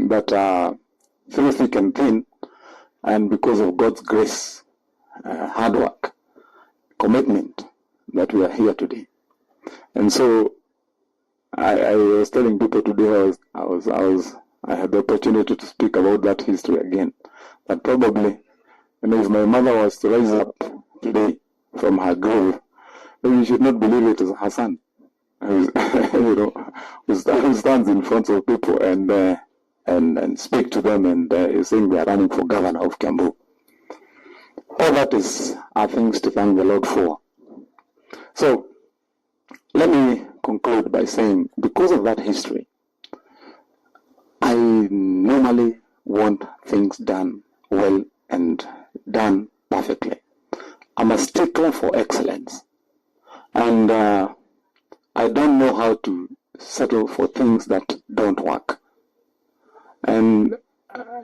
But through thick and thin, and because of God's grace, hard work, commitment, that we are here today. And so I was telling people today, I had the opportunity to speak about that history again. That probably, if my mother was to rise up today from her grave, maybe you should not believe it as her son, who stands in front of people and speak to them and is saying they are running for governor of Kiambu. All that are things to thank the Lord for. So let me conclude by saying, because of that history, I normally want things done well and done perfectly. I'm a stickler for excellence. And I don't know how to settle for things that don't work. And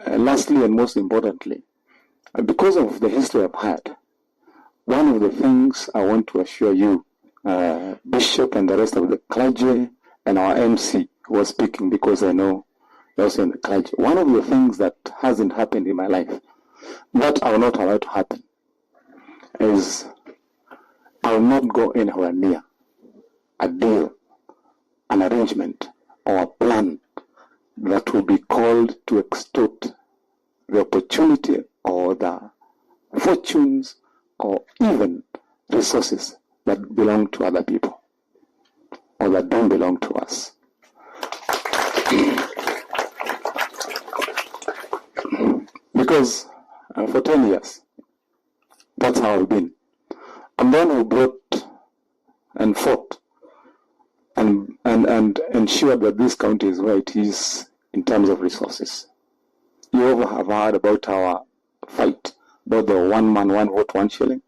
lastly and most importantly, because of the history I've had, one of the things I want to assure you, Bishop and the rest of the clergy and our MC who was speaking, because I know you're also in the clergy, one of the things that hasn't happened in my life, that I will not allow to happen, is I will not go anywhere near a deal, an arrangement, or a plan that will be called to extort the opportunity or the fortunes or even resources that belong to other people or that don't belong to us. Because for 10 years, that's how I've been. I'm the one who brought and fought and ensured that this county is where it is in terms of resources. You all have heard about our fight, about the 1 man, 1 vote, 1 shilling.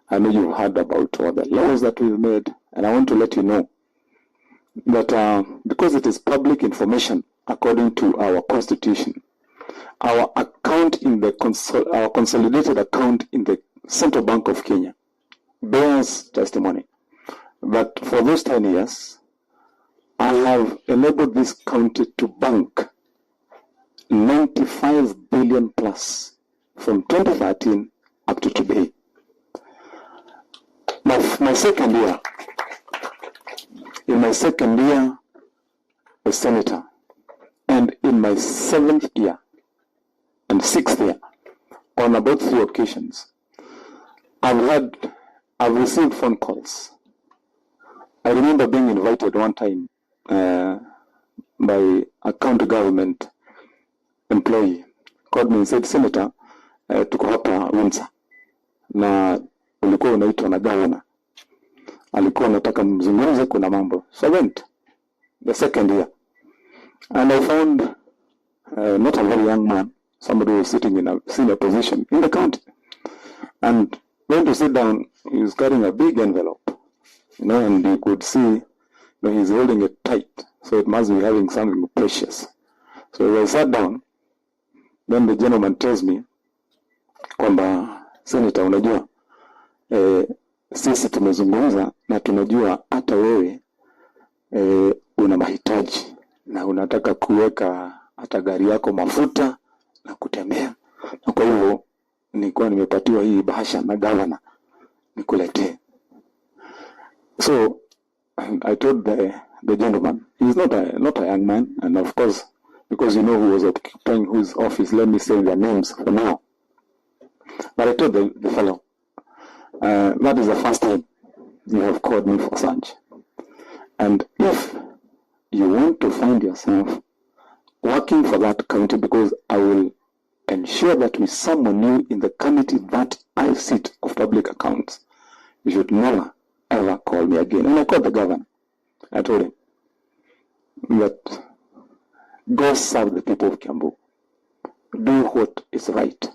I know you've heard about all the laws that we've made, and I want to let you know that because it is public information according to our constitution, our account in the our consolidated account in the Central Bank of Kenya bears testimony that for those 10 years, I have enabled this county to bank 95 billion plus from 2013 up to today. Now, my second year, in my second year as senator, and in my 7th year and 6th year, on about 3 occasions, I've received phone calls. I remember being invited one time by a county government employee, called me and said, Senator, tuko hapa Windsor na ulikuwa unaitwa na governor. Alikuwa anataka mzungumze kuna mambo. So I went the second year. And I found not a very young man, somebody who was sitting in a senior position in the county. And when to sit down, he was carrying a big envelope, and you could see, he's holding it tight. So it must be having something precious. So when I sat down, then the gentleman tells me, kwamba, Senator, unajua, sisi tumezungumza na tunajua hata wewe una mahitaji na unataka kuweka hata gari yako mafuta na kutembea. Na kwa hivyo nilikuwa nimepatiwa hii bahasha na governor nikuletee. So I told the gentleman, he's not a young man, and of course, because you know who was occupying whose office, let me say their names for now. But I told the fellow, that is the first time you have called me for such. And if you want to find yourself working for that county, because I will ensure that with someone new in the committee that I sit of public accounts, you should never, ever call me again. And I called the governor. I told him that go serve the people of Kiambu. Do what is right.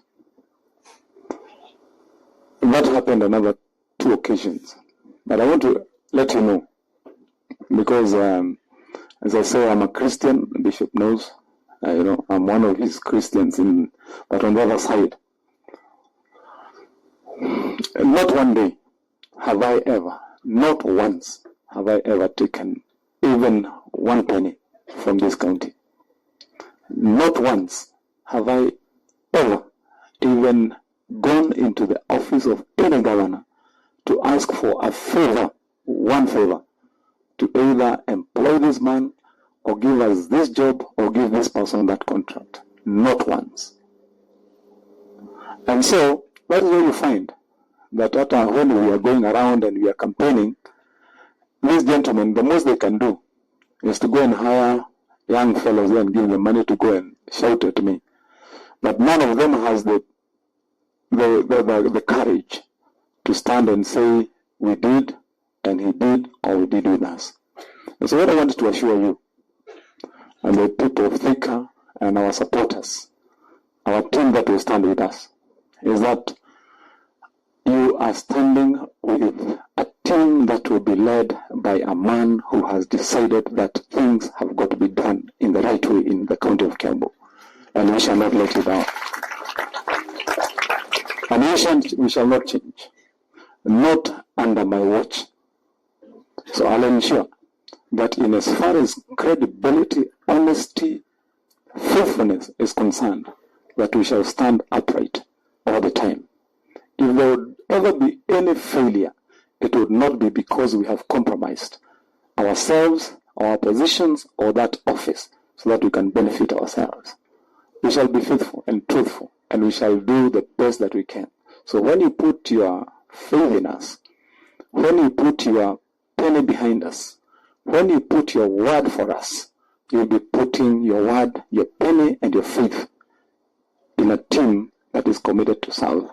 That happened another 2 occasions. But I want to let you know, because as I say, I'm a Christian, the Bishop knows. I'm one of his Christians, but on the other side, not one day have I ever, not once have I ever taken even 1 penny from this county. Not once have I ever even gone into the office of any governor to ask for a favor, one favor, to either employ this man or give us this job or give this person that contract. Not once. And so that is where you find that when we are going around and we are campaigning, these gentlemen, the most they can do is to go and hire young fellows and give them money to go and shout at me. But none of them has the courage to stand and say, we did, and he did, or we did with us. And so what I wanted to assure you, and the people of Thika and our supporters, our team that will stand with us, is that you are standing with a team that will be led by a man who has decided that things have got to be done in the right way in the county of Kiambu. And we shall not let you down. And we shall not change. Not under my watch. So I'll ensure that in as far as credibility, honesty, faithfulness is concerned, that we shall stand upright all the time. If there would ever be any failure, it would not be because we have compromised ourselves, our positions, or that office so that we can benefit ourselves. We shall be faithful and truthful, and we shall do the best that we can. So when you put your faith in us, when you put your penny behind us, when you put your word for us, you'll be putting your word, your penny, and your faith in a team that is committed to serve.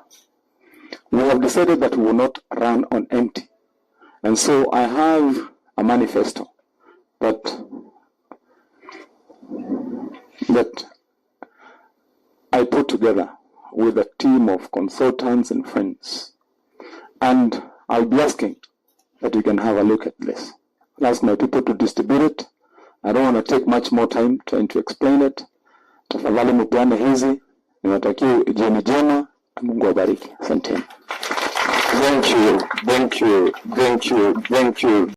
We have decided that we will not run on empty. And so I have a manifesto that I put together with a team of consultants and friends. And I'll be asking that you can have a look at this. I'll ask my people to distribute it. I don't want to take much more time trying to explain it. Tafadhali mupeane hizi. Ninatakiwa jioni njema. Mungu awabariki. Asanteni. Thank you.